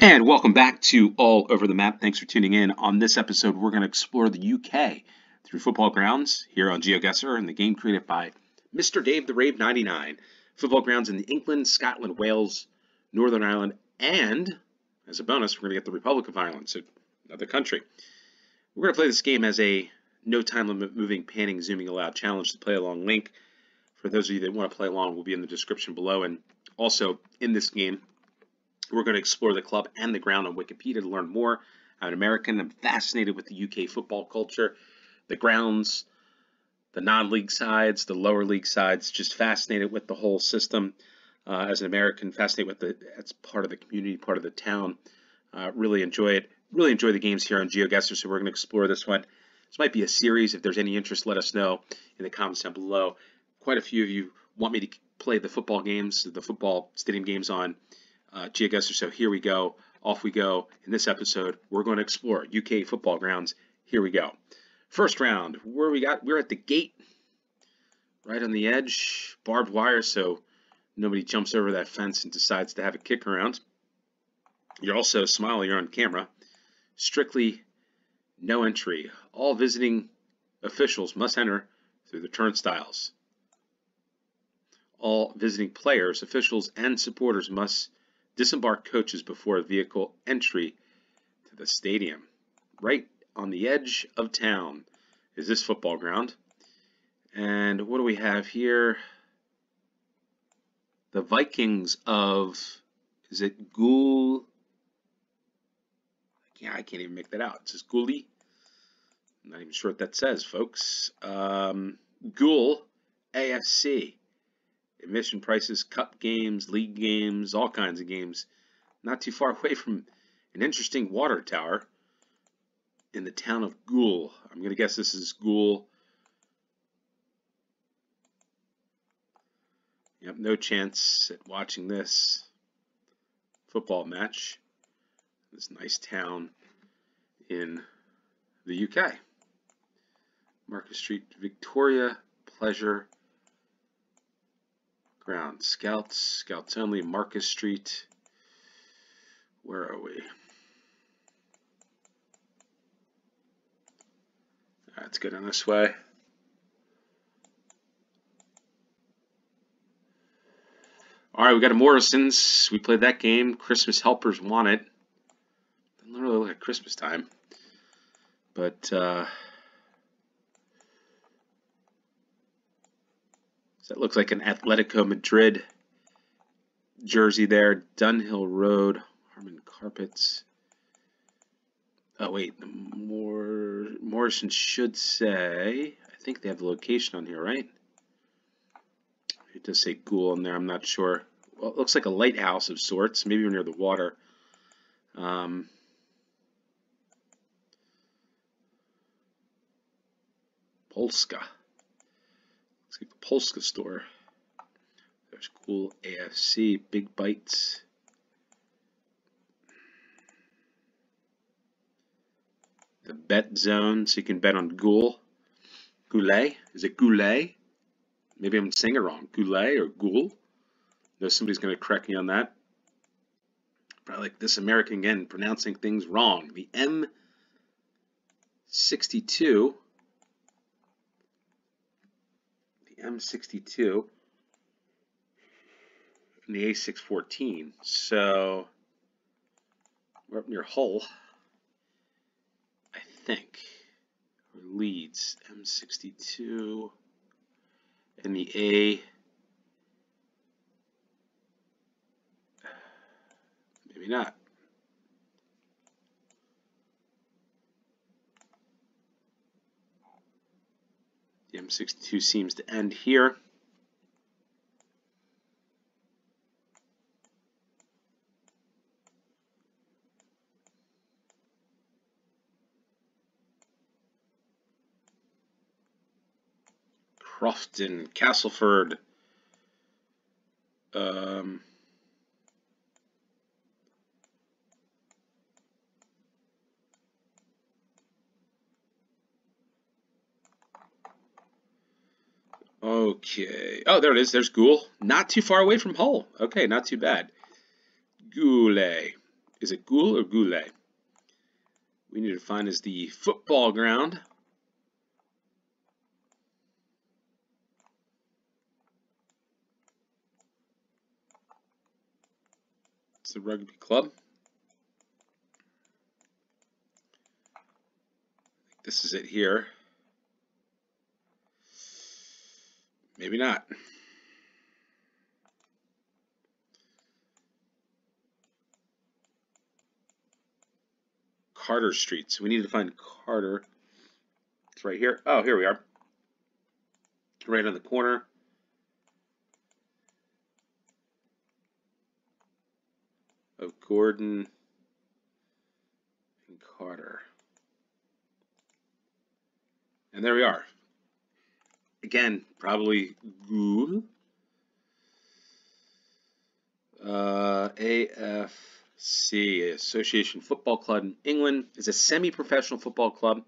And welcome back to All Over the Map. Thanks for tuning in. On this episode, we're going to explore the UK through football grounds here on GeoGuessr and the game created by Mr. Dave the Rave 99. Football grounds in England, Scotland, Wales, Northern Ireland, and as a bonus, we're going to get the Republic of Ireland, so another country. We're going to play this game as a no time limit moving, panning, zooming allowed challenge. The play along link for those of you that want to play along will be in the description below. And also in this game, we're going to explore the club and the ground on Wikipedia to learn more. I'm an American. I'm fascinated with the UK football culture, the grounds, the non-league sides, the lower league sides. Just fascinated with the whole system. As an American, fascinated with it's part of the community, part of the town. Really enjoy it. Really enjoy the games here on GeoGuessr. So we're going to explore this one. This might be a series. If there's any interest, let us know in the comments down below. Quite a few of you want me to play the football games, the football stadium games on GeoGuessr. So here we go. Off we go. In this episode, we're going to explore UK football grounds. Here we go. First round, where we got? We're at the gate, right on the edge, barbed wire, so nobody jumps over that fence and decides to have a kick around. You're also smiling. You're on camera. Strictly no entry. All visiting officials must enter through the turnstiles. All visiting players, officials, and supporters must disembark coaches before vehicle entry to the stadium. Right on the edge of town is this football ground. And what do we have here? The Vikings of, is it Ghoul? Yeah, I can't even make that out. It says Ghoulie. I'm not even sure what that says, folks. Ghoul AFC. Admission prices, cup games, league games, all kinds of games. Not too far away from an interesting water tower in the town of Ghoul. I'm going to guess this is Ghoul. Yep, no chance at watching this football match. This nice town in the UK. Market Street, Victoria, Pleasure Ground. Scouts only, Marcus Street. Where are we? Let's go down this way. All right, we got a Morrison's. We played that game. Christmas helpers want it. Doesn't really look like Christmas time. But that looks like an Atletico Madrid jersey there. Dunhill Road, Harmon Carpets. Oh wait, the Morrison should say, I think they have the location on here, right? It does say Ghoul in there, I'm not sure. Well, it looks like a lighthouse of sorts, maybe near the water. Polska. Looks like the Polska store. There's Ghoul AFC, Big Bites. The bet zone, so you can bet on Ghoul. Goulet? Is it Goulet? Maybe I'm saying it wrong. Goulet or Ghoul? No, somebody's going to correct me on that. Probably like this American again, pronouncing things wrong. The M62. The M62. And the A614. So we're up near Hull, I think. Or Leeds. M62. And the A. Maybe not. The M62 seems to end here. Crofton, Castleford. Okay. Oh, there it is. There's Ghoul. Not too far away from Hull. Okay, not too bad. Goulet. Is it Goul or Goulet? We need to find is the football ground. It's the rugby club. This is it here. Maybe not. Carter Street. So we need to find Carter. It's right here. Oh, here we are. Right on the corner. Of Gordon and Carter. And there we are. Again, probably Goul. AFC, Association Football Club in England, is a semi-professional football club.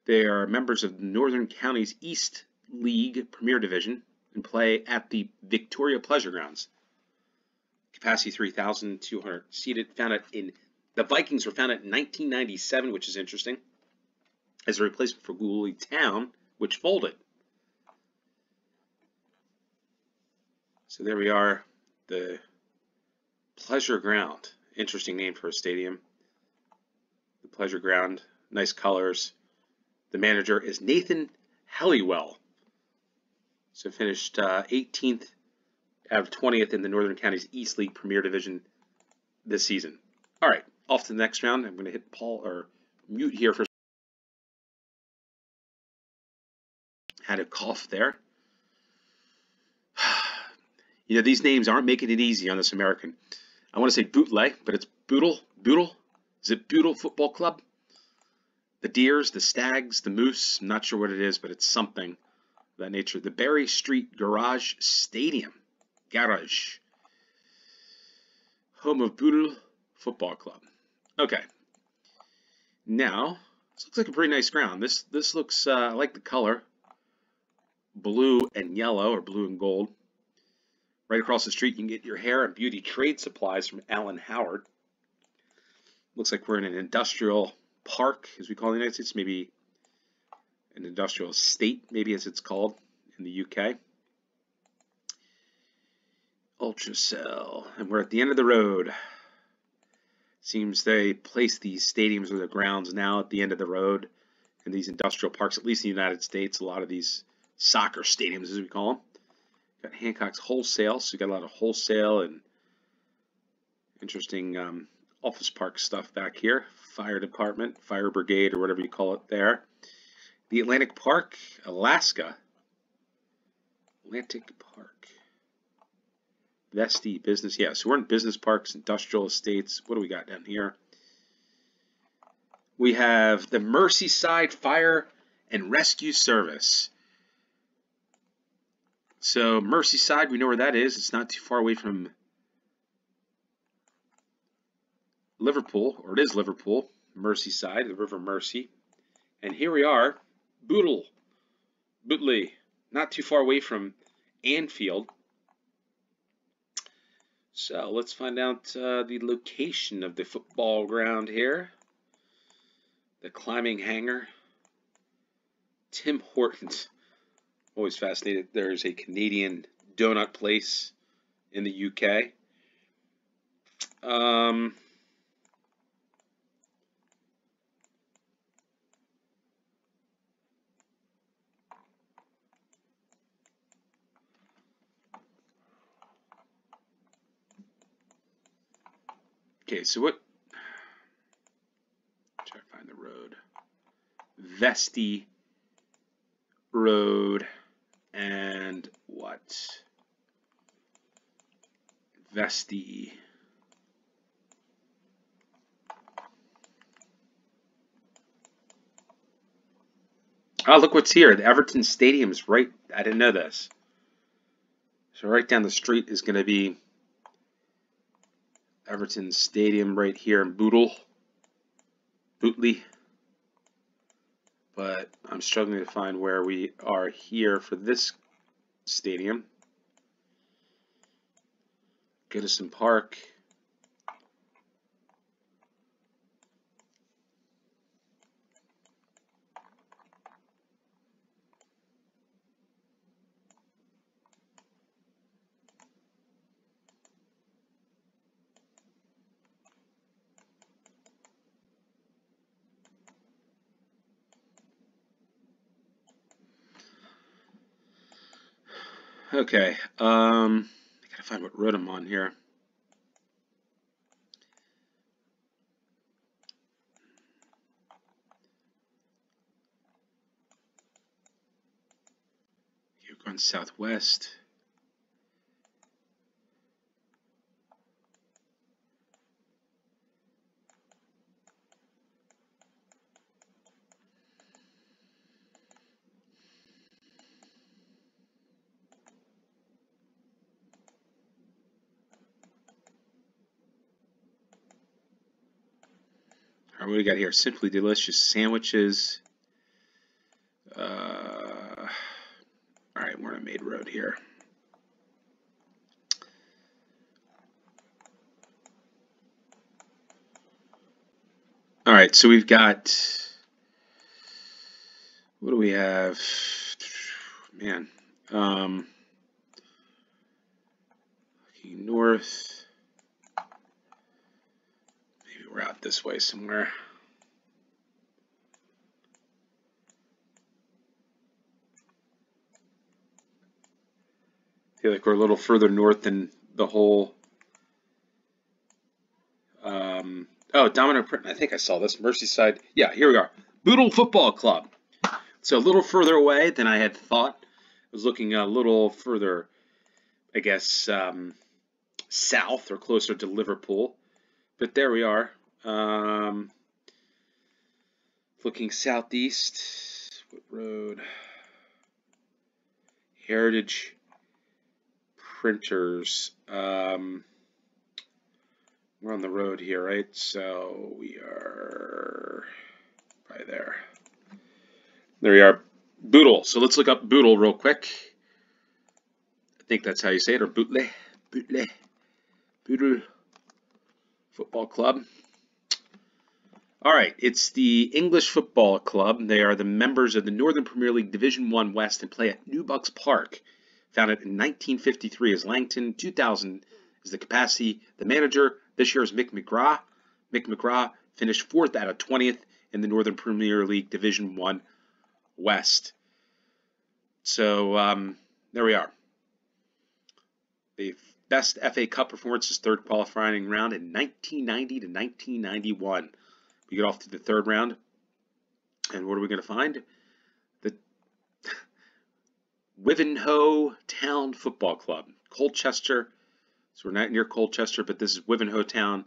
They are members of the Northern Counties East League Premier Division and play at the Victoria Pleasure Grounds. Capacity 3,200 seated. The Vikings were founded in 1997, which is interesting, as a replacement for Gouley Town, which folded. So there we are, the Pleasure Ground. Interesting name for a stadium. The Pleasure Ground, nice colors. The manager is Nathan Helliwell. So finished 18th out of 20th in the Northern Counties East League Premier Division this season. All right, off to the next round. I'm going to hit mute here for. Had a cough there. You know, these names aren't making it easy on this American. I want to say Bootley, but it's Bootle. Bootle? Is it Bootle Football Club? The Deers, the Stags, the Moose. I'm not sure what it is, but it's something of that nature. The Berry Street Garage Stadium. Garage. Home of Bootle Football Club. Okay. Now, this looks like a pretty nice ground. This looks, I like the color. Blue and yellow, or blue and gold. Right across the street, you can get your hair and beauty trade supplies from Alan Howard. Looks like we're in an industrial park, as we call it in the United States, maybe an industrial estate, maybe as it's called in the UK. Ultracell, and we're at the end of the road. Seems they place these stadiums or the grounds now at the end of the road in these industrial parks, at least in the United States. A lot of these soccer stadiums, as we call them. Got Hancock's Wholesale, so you got a lot of wholesale and interesting office park stuff back here. Fire department, fire brigade, or whatever you call it there. The Atlantic Park, Alaska. Atlantic Park. Vesti business, yeah, so we're in business parks, industrial estates. What do we got down here? We have the Merseyside Fire and Rescue Service. So Merseyside, we know where that is. It's not too far away from Liverpool, or it is Liverpool, Merseyside, the River Mersey. And here we are, Bootley, not too far away from Anfield. So let's find out the location of the football ground here. The climbing hangar. Tim Hortons. Always fascinated. There's a Canadian donut place in the UK. Okay, so what? Try to find the road. Vesti Road and what? Vesti. Oh, look what's here. The Everton Stadium is right. I didn't know this. So right down the street is going to be Everton Stadium right here in Bootley. But I'm struggling to find where we are here for this stadium. Goodison Park. Okay, I gotta find what road I'm on here. You're going southwest. All right, what do we got here? Simply delicious sandwiches. All right, we're on a main road here. All right, so we've got, what do we have? Man, looking north. Maybe we're out this way somewhere. I feel like we're a little further north than the whole. Oh, Domino Print. I think I saw this. Merseyside. Yeah, here we are. Bootle Football Club. So a little further away than I had thought. I was looking a little further, I guess, south or closer to Liverpool. But there we are. Looking southeast. What road? Heritage Printers. We're on the road here, right? So we are right there. There we are. Bootle. So let's look up Bootle real quick. I think that's how you say it, or Bootle. Bootle Football Club. All right, it's the English Football Club. They are the members of the Northern Premier League Division 1 West and play at New Bucks Park. Founded in 1953 as Langton, 2000 is the capacity. The manager this year is Mick McGrath. Mick McGrath finished 4th out of 20th in the Northern Premier League Division 1 West. So there we are. The best FA Cup performance is third qualifying round in 1990 to 1991. We get off to the third round, and what are we going to find? The Wivenhoe Town Football Club, Colchester. So we're not near Colchester, but this is Wivenhoe Town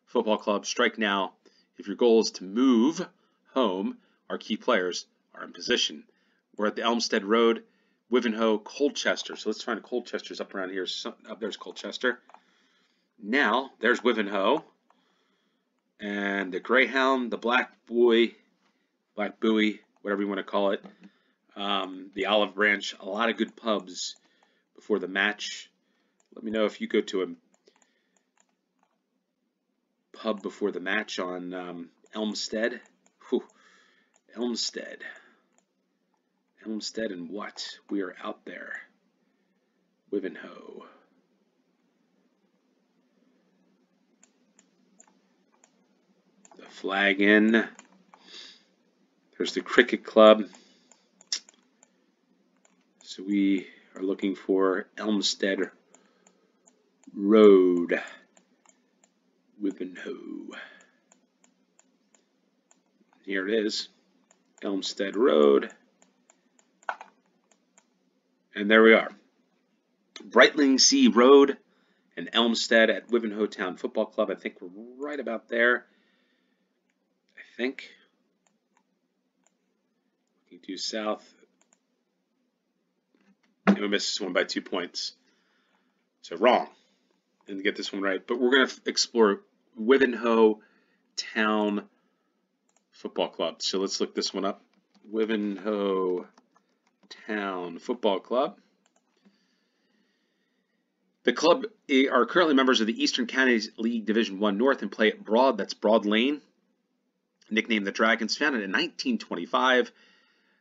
Football Club. Strike now. If your goal is to move home, our key players are in position. We're at the Elmstead Road, Wivenhoe, Colchester. So let's find Colchester's up around here. So, there's Colchester. Now, there's Wivenhoe. And the Greyhound, the Black Buoy, whatever you want to call it, the Olive Branch, a lot of good pubs before the match. Let me know if you go to a pub before the match on Elmstead. Whew. Elmstead and what? We are out there. Wivenhoe. The flag in. There's the cricket club. So we are looking for Elmstead Road, Wivenhoe. Here it is, Elmstead Road. And there we are. Brightlingsea Road and Elmstead at Wivenhoe Town Football Club. I think we're right about there. I think. Looking due south. And we missed this one by 2 points. So wrong. Didn't get this one right. But we're going to explore Wivenhoe Town Football Club. So let's look this one up. Wivenhoe Town Football Club. The club are currently members of the Eastern Counties League Division 1 North and play at Broad, that's Broad Lane, nicknamed the Dragons, founded in 1925.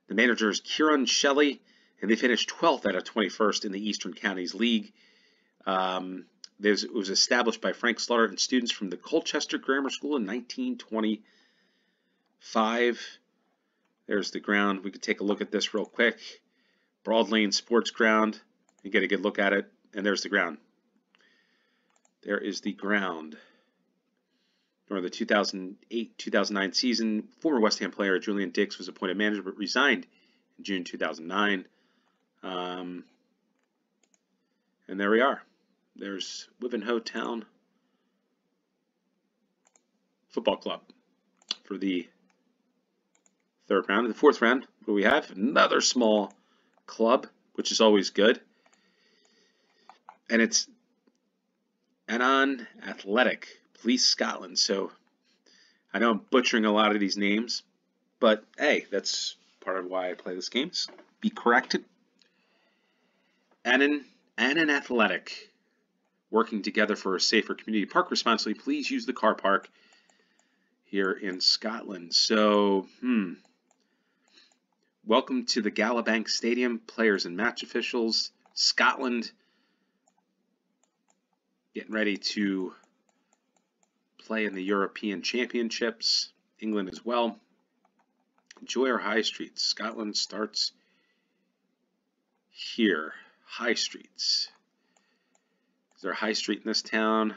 The manager is Kieran Shelley, and they finished 12th out of 21st in the Eastern Counties League. It was established by Frank Slaughter and students from the Colchester Grammar School in 1925. There's the ground. We could take a look at this real quick. Broad Lane Sports Ground. and get a good look at it. And there's the ground. There is the ground. During the 2008-2009 season, former West Ham player Julian Dix was appointed manager but resigned in June 2009. And there we are. There's Wivenhoe Town Football Club for the third round. In the fourth round, what do we have? Another small club, which is always good. And it's Annan Athletic, Police Scotland. So I know I'm butchering a lot of these names, but hey, that's part of why I play this game. Be corrected. Annan Athletic, working together for a safer community. Park responsibly. Please use the car park here in Scotland. So, welcome to the Galabank Stadium. Players and match officials. Scotland getting ready to play in the European Championships. England as well. Enjoy our high streets. Scotland starts here. High streets. Is there a high street in this town?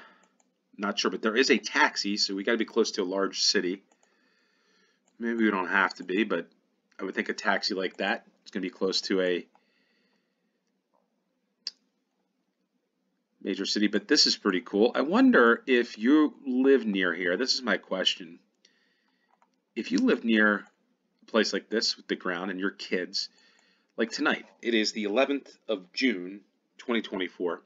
Not sure, but there is a taxi, so we got to be close to a large city. Maybe we don't have to be, but I would think a taxi like that is going to be close to a major city. But this is pretty cool. I wonder if you live near here. This is my question. If you live near a place like this with the ground and your kids, like tonight, it is the 11th of June, 2024.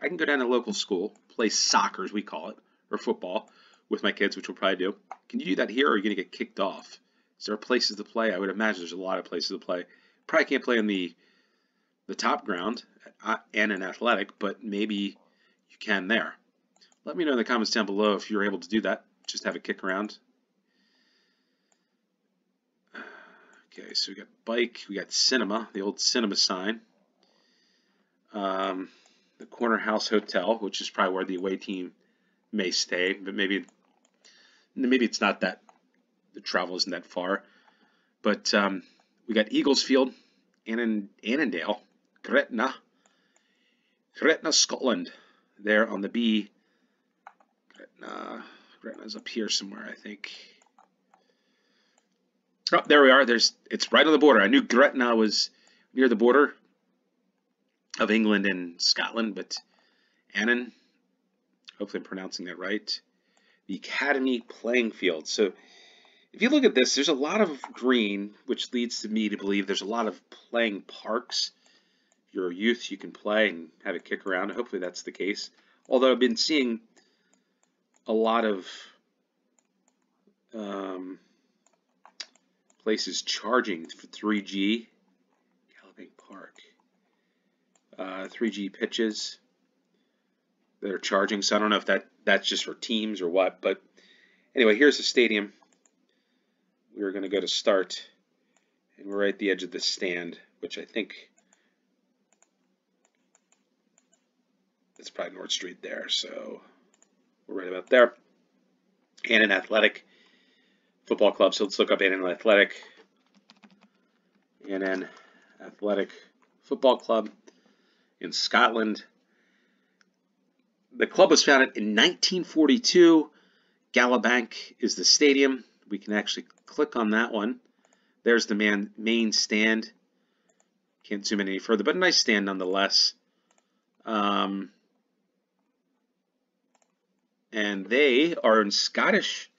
I can go down to a local school, play soccer, as we call it, or football with my kids, which we'll probably do. Can you do that here, or are you going to get kicked off? Is there places to play? I would imagine there's a lot of places to play. Probably can't play on the top ground and an athletic, but maybe you can there. Let me know in the comments down below if you're able to do that. Just have a kick around. Okay, so we got bike, we got cinema, the old cinema sign. The Corner House Hotel, which is probably where the away team may stay, but maybe it's not that, the travel isn't that far. But we got Eagles Field, Annandale, Gretna, Scotland, there on the B. Gretna's up here somewhere, I think. Oh, there we are. It's right on the border. I knew Gretna was near the border of England and Scotland, but Annan, hopefully I'm pronouncing that right. The Academy playing field. So if you look at this, there's a lot of green, which leads to me to believe there's a lot of playing parks. If you're a youth, you can play and have a kick around. Hopefully that's the case. Although I've been seeing a lot of places charging for 3G. Galabank Park. 3G pitches that are charging. So I don't know if that's just for teams or what. But anyway, here's the stadium. We're going to go to start. And we're right at the edge of the stand, which I think it's probably North Street there. So we're right about there. Annan Athletic Football Club. So let's look up Annan Athletic. Annan Athletic Football Club in Scotland. The club was founded in 1942. Galabank is the stadium. We can actually click on that one. There's the main stand. Can't zoom in any further, but a nice stand nonetheless. And they are in Scottish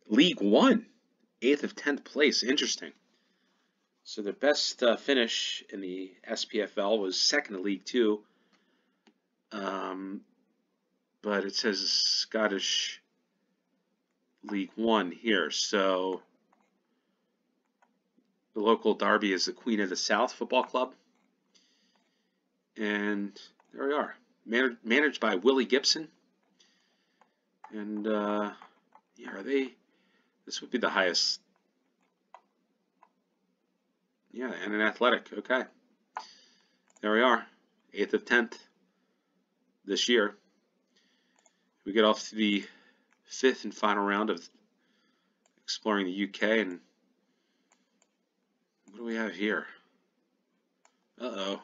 League One, 8th of 10th place. Interesting. So their best finish in the SPFL was second in League Two. But it says Scottish League One here. So the local derby is the Queen of the South Football Club. And there we are. Managed by Willie Gibson. And yeah, are they? This would be the highest. Yeah, and an athletic. Okay. There we are. 8th of 10th this year. We get off to the 5th and final round of exploring the UK. And what do we have here? Uh-oh.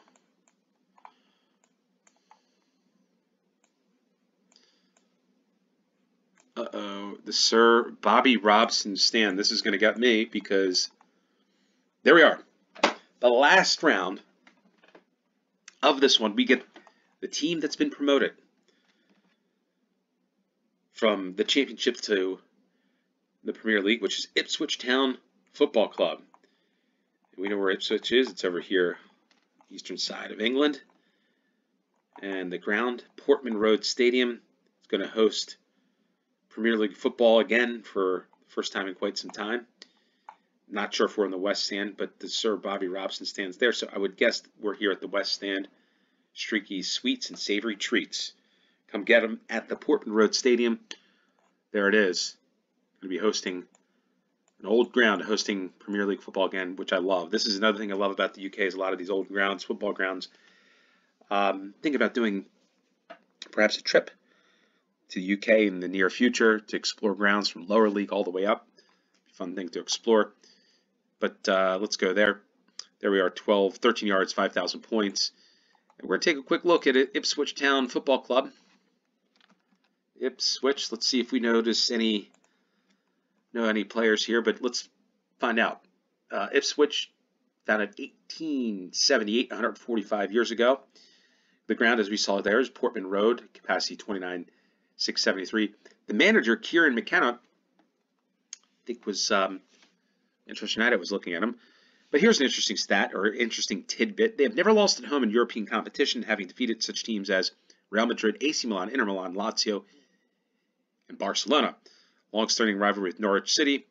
Uh-oh, the Sir Bobby Robson stand. This is going to get me because there we are. The last round of this one, we get the team that's been promoted from the championship to the Premier League, which is Ipswich Town Football Club. We know where Ipswich is. It's over here, eastern side of England. And the ground, Portman Road Stadium, is going to host Premier League football again for the first time in quite some time. Not sure if we're in the West Stand, but the Sir Bobby Robson stands there, so I would guess we're here at the West Stand. Streaky sweets and savory treats. Come get them at the Portman Road Stadium. There it is. Going to be hosting an old ground, hosting Premier League football again, which I love. This is another thing I love about the UK is a lot of these old grounds, football grounds. Think about doing perhaps a trip to the UK in the near future to explore grounds from lower league all the way up. Fun thing to explore. But let's go there. There we are, 13 yards, 5,000 points. And we're going to take a quick look at it. Ipswich Town Football Club. Ipswich. Let's see if we know any players here, but let's find out. Ipswich, founded 1878, 145 years ago. The ground, as we saw there, is Portman Road, capacity 29,673. The manager, Kieran McKenna, I think was interesting night. I was looking at him. But here's an interesting stat, or interesting tidbit. They have never lost at home in European competition, having defeated such teams as Real Madrid, AC Milan, Inter Milan, Lazio, and Barcelona. Long-standing rivalry with Norwich City.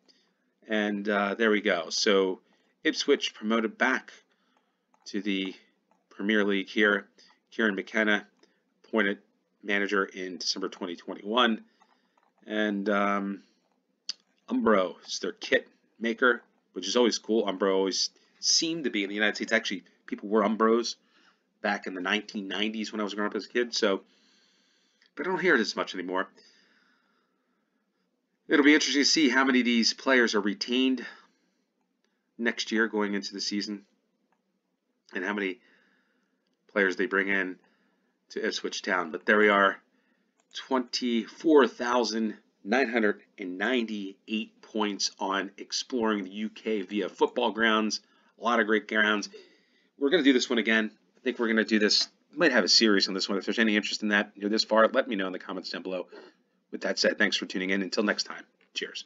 And there we go. So Ipswich promoted back to the Premier League here. Kieran McKenna appointed manager in December 2021. And Umbro is their kit maker, which is always cool. Umbro always seemed to be in the United States. Actually, people wore Umbros back in the 1990s when I was growing up as a kid. So, but I don't hear it as much anymore. It'll be interesting to see how many of these players are retained next year going into the season and how many players they bring in to Ipswich Town. But there we are, 24,998 points on exploring the UK via football grounds. A lot of great grounds. We're going to do this one again. I think we're going to do this. We might have a series on this one. If there's any interest in that, you're this far, let me know in the comments down below. With that said, thanks for tuning in. Until next time, cheers.